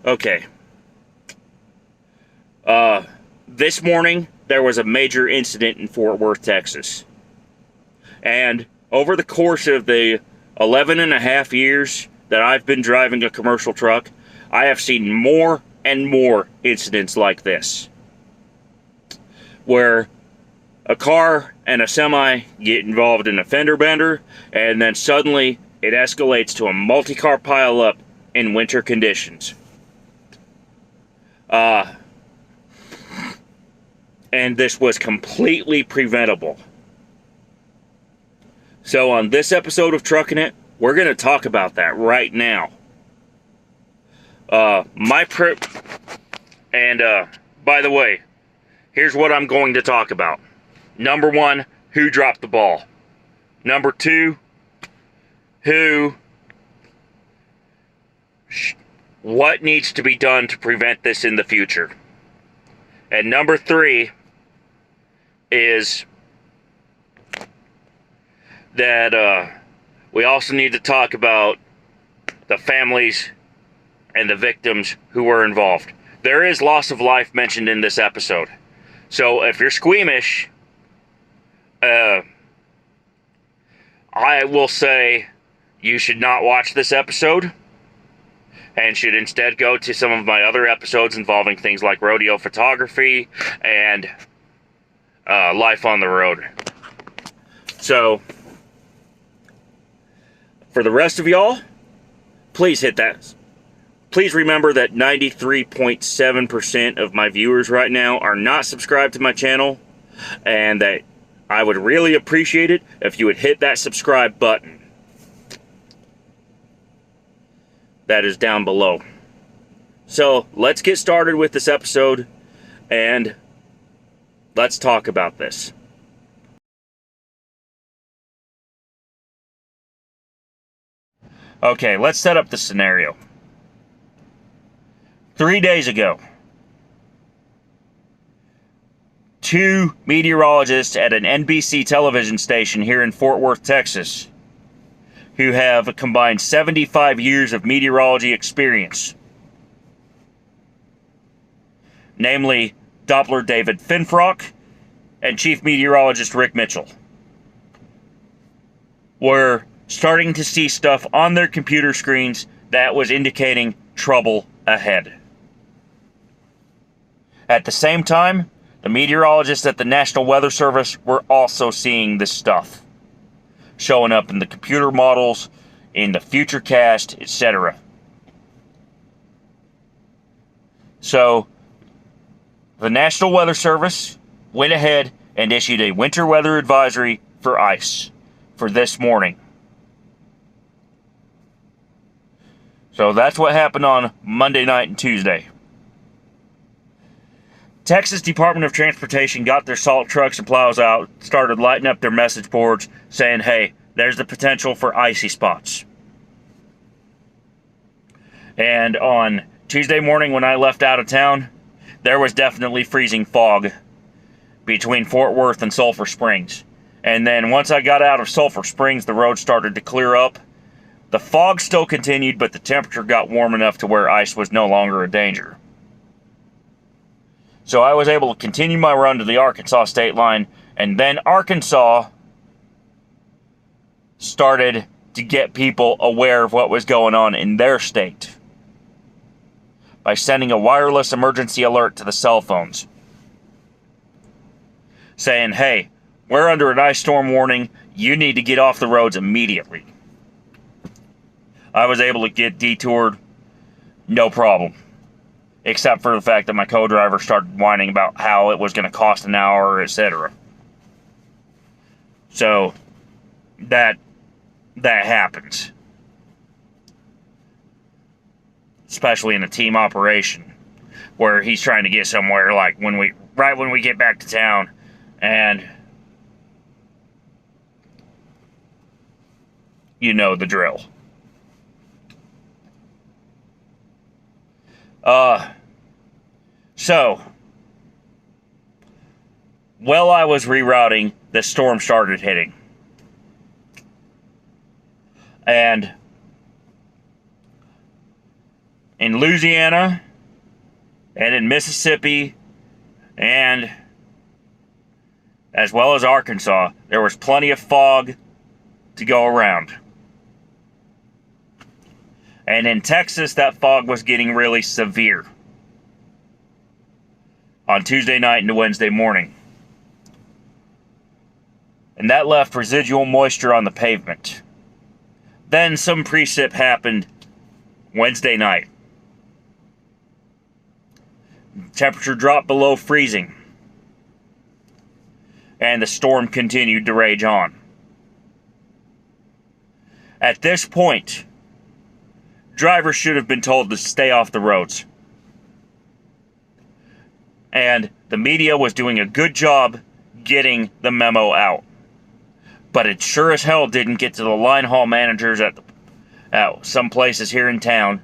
Okay. This morning, there was a major incident in Fort Worth, Texas. And over the course of the 11 and a half years that I've been driving a commercial truck, I have seen more and more incidents like this, where a car and a semi get involved in a fender bender, and then suddenly it escalates to a multi-car pileup in winter conditions. And this was completely preventable. So on this episode of Truckin' It, we're going to talk about that right now. By the way, here's what I'm going to talk about. Number one, who dropped the ball? Number two, what needs to be done to prevent this in the future? And number three is that we also need to talk about the families and the victims who were involved. There is loss of life mentioned in this episode. So if you're squeamish, I will say you should not watch this episode and should instead go to some of my other episodes involving things like rodeo photography and life on the road. So, for the rest of y'all, please hit that. Please remember that 93.7% of my viewers right now are not subscribed to my channel, and that I would really appreciate it if you would hit that subscribe button. That is down below. So, let's get started with this episode, and let's talk about this. Okay, let's set up the scenario. 3 days ago, 2 meteorologists at an NBC television station here in Fort Worth, Texas, who have a combined 75 years of meteorology experience, namely Doppler David Finfrock and Chief Meteorologist Rick Mitchell, were starting to see stuff on their computer screens that was indicating trouble ahead. At the same time, the meteorologists at the National Weather Service were also seeing this stuff, showing up in the computer models, in the Futurecast, etc. So, the National Weather Service went ahead and issued a winter weather advisory for ice for this morning. So that's what happened on Monday night and Tuesday. Texas Department of Transportation got their salt trucks and plows out, started lighting up their message boards saying, hey, there's the potential for icy spots. And on Tuesday morning when I left out of town, there was definitely freezing fog between Fort Worth and Sulphur Springs. And then once I got out of Sulphur Springs, the road started to clear up. The fog still continued, but the temperature got warm enough to where ice was no longer a danger. So I was able to continue my run to the Arkansas state line, and then Arkansas started to get people aware of what was going on in their state by sending a wireless emergency alert to the cell phones, saying, hey, we're under an ice storm warning, you need to get off the roads immediately. I was able to get detoured, no problem. Except for the fact that my co-driver started whining about how it was going to cost an hour, etc. So, that happens. Especially in a team operation, where he's trying to get somewhere, like right when we get back to town, and you know the drill. So, while I was rerouting, the storm started hitting. And in Louisiana and in Mississippi and as well as Arkansas, there was plenty of fog to go around. And in Texas, that fog was getting really severe on Tuesday night into Wednesday morning. And that left residual moisture on the pavement. Then some precip happened Wednesday night. Temperature dropped below freezing. And the storm continued to rage on. At this point, drivers should have been told to stay off the roads. And the media was doing a good job getting the memo out. But it sure as hell didn't get to the line haul managers at some places here in town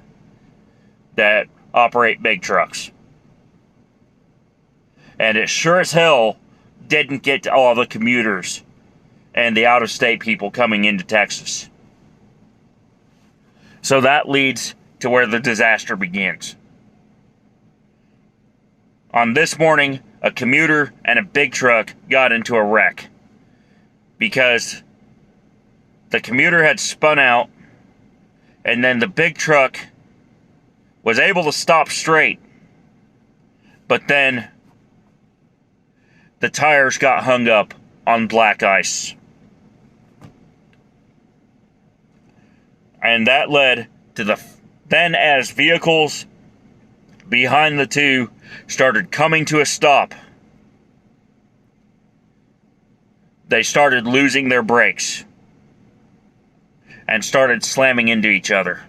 that operate big trucks. And it sure as hell didn't get to all the commuters and the out-of-state people coming into Texas. So that leads to where the disaster begins. On this morning, a commuter and a big truck got into a wreck because the commuter had spun out and then the big truck was able to stop straight, but then the tires got hung up on black ice. And that led to then as vehicles behind the two started coming to a stop, they started losing their brakes and started slamming into each other.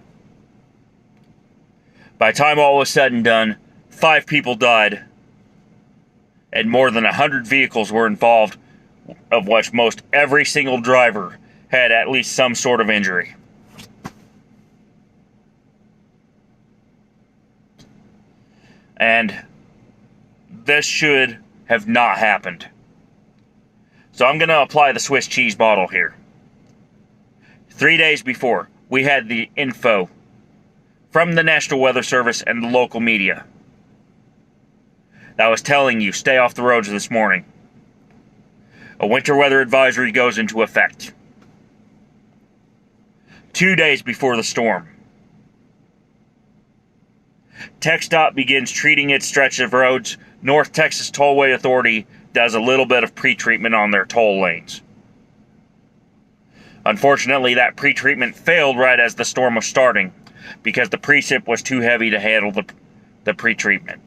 By the time all was said and done, 5 people died and more than 100 vehicles were involved, of which most every single driver had at least some sort of injury. And this should have not happened. So I'm going to apply the Swiss cheese model here. 3 days before, we had the info from the National Weather Service and the local media that was telling you, stay off the roads this morning. A winter weather advisory goes into effect. 2 days before the storm, TXDOT begins treating its stretch of roads. North Texas Tollway Authority does a little bit of pre-treatment on their toll lanes. Unfortunately, that pre-treatment failed right as the storm was starting because the precip was too heavy to handle the pre-treatment.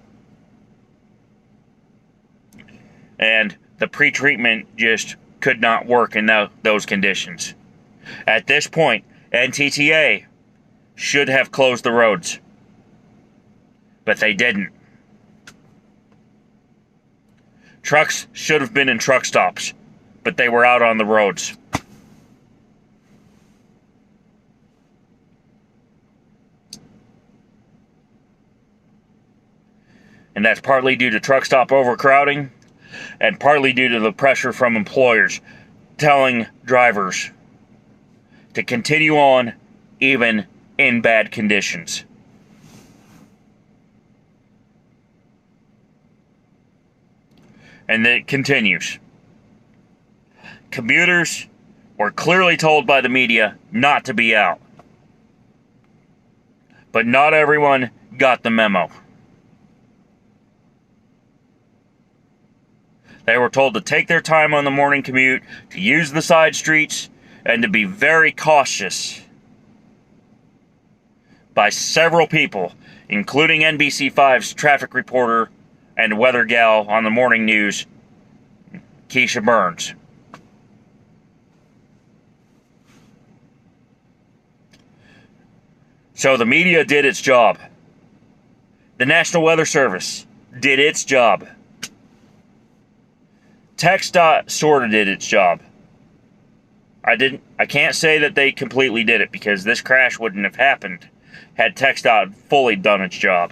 And the pre-treatment just could not work in those conditions. At this point, NTTA should have closed the roads, but they didn't. Trucks should have been in truck stops, but they were out on the roads. And that's partly due to truck stop overcrowding and partly due to the pressure from employers telling drivers to continue on even in bad conditions. And it continues. Commuters were clearly told by the media not to be out. But not everyone got the memo. They were told to take their time on the morning commute, to use the side streets, and to be very cautious by several people, including NBC5's traffic reporter and weather gal on the morning news, Keisha Burns. So the media did its job. The National Weather Service did its job. TXDOT sort of did its job. I can't say that they completely did it because this crash wouldn't have happened had TXDOT fully done its job.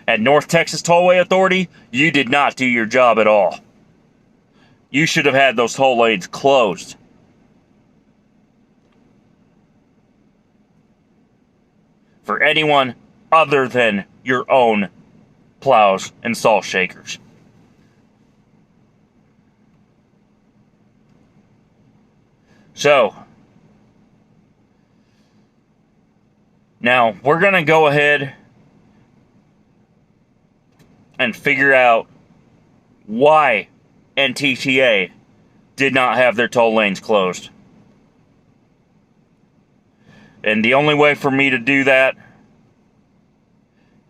At North Texas Tollway Authority, you did not do your job at all. You should have had those toll lanes closed. for anyone other than your own plows and salt shakers. So, now we're going to go ahead and figure out why NTTA did not have their toll lanes closed. And the only way for me to do that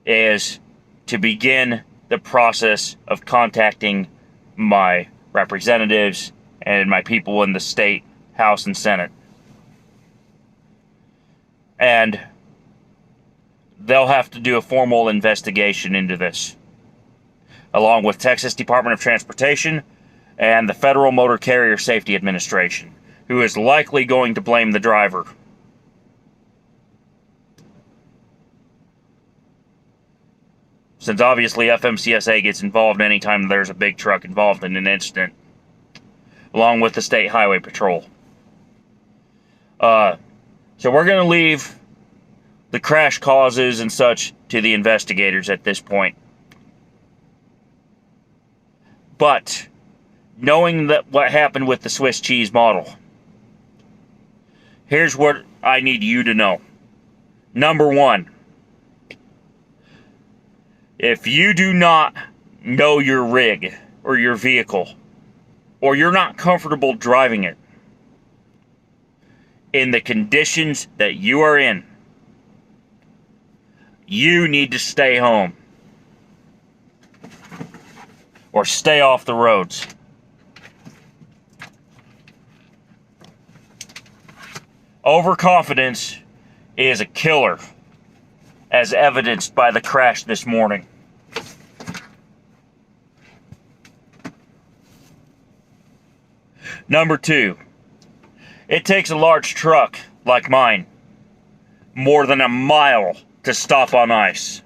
is to begin the process of contacting my representatives and my people in the state House and Senate. And they'll have to do a formal investigation into this, along with Texas Department of Transportation and the Federal Motor Carrier Safety Administration, who is likely going to blame the driver. Since obviously FMCSA gets involved anytime there's a big truck involved in an incident, along with the State Highway Patrol. So we're going to leave the crash causes and such to the investigators at this point. But knowing that what happened with the Swiss cheese model, here's what I need you to know. Number one, if you do not know your rig or your vehicle, or you're not comfortable driving it in the conditions that you are in, you need to stay home or stay off the roads. Overconfidence is a killer, as evidenced by the crash this morning. Number two, it takes a large truck like mine more than a mile to stop on ice,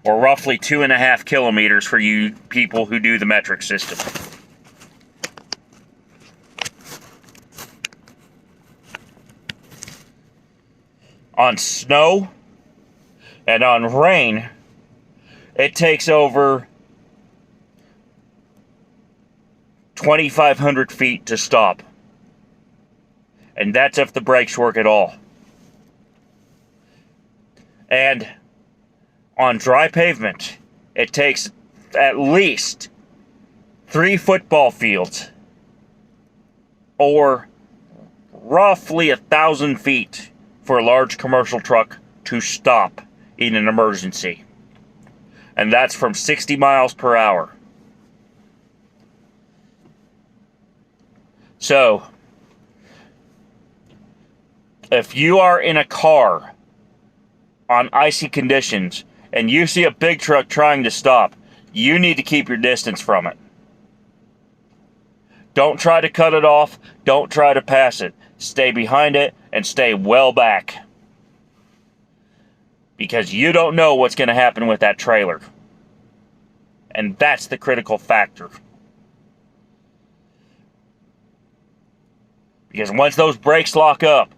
or roughly 2.5 kilometers for you people who do the metric system. On snow and on rain, it takes over 2,500 feet to stop. And that's if the brakes work at all. And on dry pavement, it takes at least 3 football fields, or roughly 1,000 feet, for a large commercial truck to stop in an emergency. And that's from 60 miles per hour. So, if you are in a car on icy conditions and you see a big truck trying to stop, you need to keep your distance from it. Don't try to cut it off. Don't try to pass it. Stay behind it and stay well back, because you don't know what's going to happen with that trailer. And that's the critical factor. Because once those brakes lock up,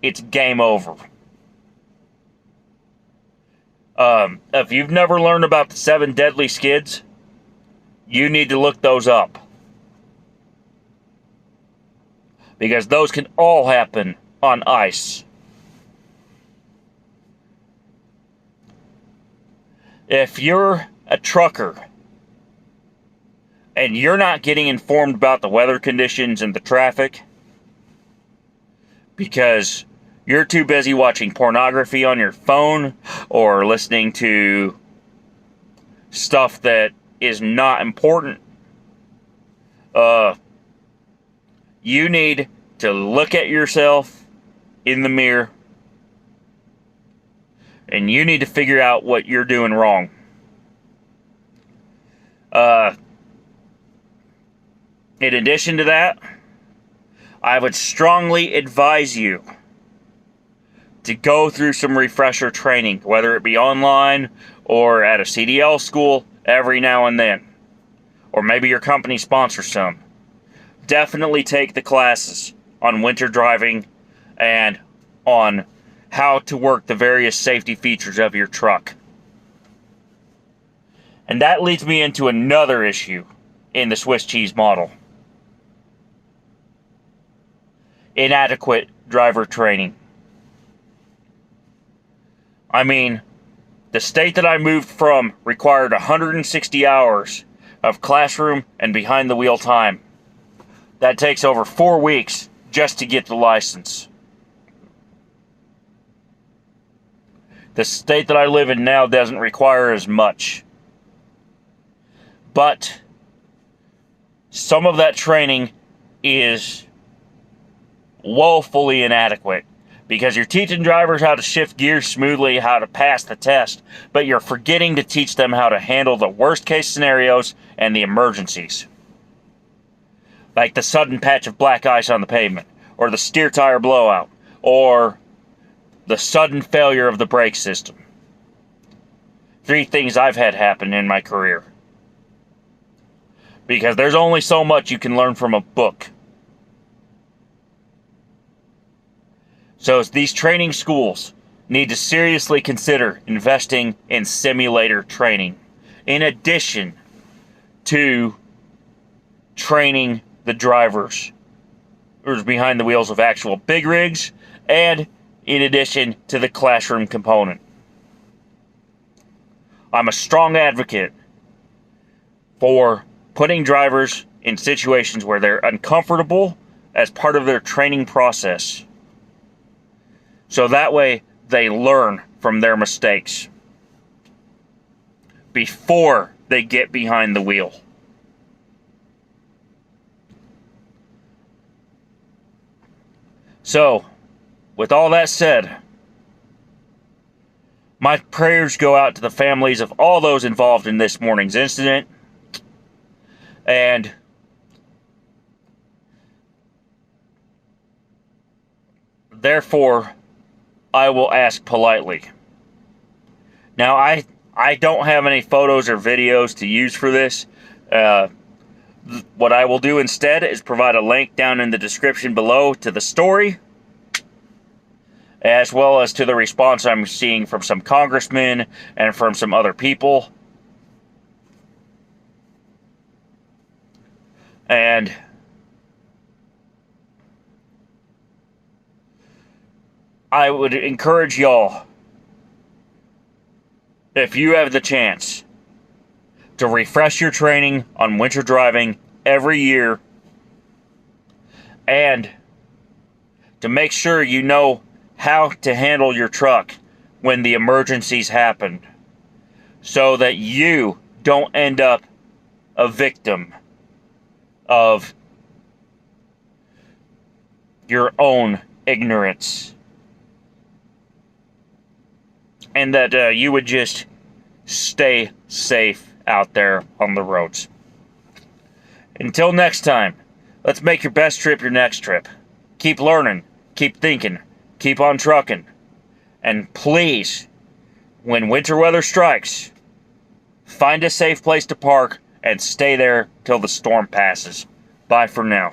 it's game over. If you've never learned about the 7 deadly skids, you need to look those up. Because those can all happen on ice. If you're a trucker and you're not getting informed about the weather conditions and the traffic because you're too busy watching pornography on your phone or listening to stuff that is not important, you need to look at yourself in the mirror, and you need to figure out what you're doing wrong. In addition to that, I would strongly advise you to go through some refresher training, whether it be online or at a CDL school every now and then. Or maybe your company sponsors some. Definitely take the classes on winter driving and on how to work the various safety features of your truck. And that leads me into another issue in the Swiss cheese model. Inadequate driver training. I mean, the state that I moved from required 160 hours of classroom and behind the wheel time. That takes over 4 weeks just to get the license. The state that I live in now doesn't require as much. But some of that training is woefully inadequate, because you're teaching drivers how to shift gears smoothly, how to pass the test, but you're forgetting to teach them how to handle the worst case scenarios and the emergencies. Like the sudden patch of black ice on the pavement, or the steer tire blowout, or the sudden failure of the brake system. 3 things I've had happen in my career. Because there's only so much you can learn from a book. So these training schools need to seriously consider investing in simulator training, in addition to training the drivers who's behind the wheels of actual big rigs, and in addition to the classroom component. I'm a strong advocate for putting drivers in situations where they're uncomfortable as part of their training process. So that way they learn from their mistakes before they get behind the wheel. So, with all that said, my prayers go out to the families of all those involved in this morning's incident. And therefore, I will ask politely. Now, I don't have any photos or videos to use for this. What I will do instead is provide a link down in the description below to the story, as well as to the response I'm seeing from some congressmen and from some other people. And I would encourage y'all, if you have the chance, to refresh your training on winter driving every year, and to make sure you know how to handle your truck when the emergencies happen, so that you don't end up a victim of your own ignorance, and that you would just stay safe out there on the roads. Until next time, let's make your best trip your next trip. Keep learning, keep thinking, keep on trucking, and please, when winter weather strikes, find a safe place to park and stay there till the storm passes. Bye for now.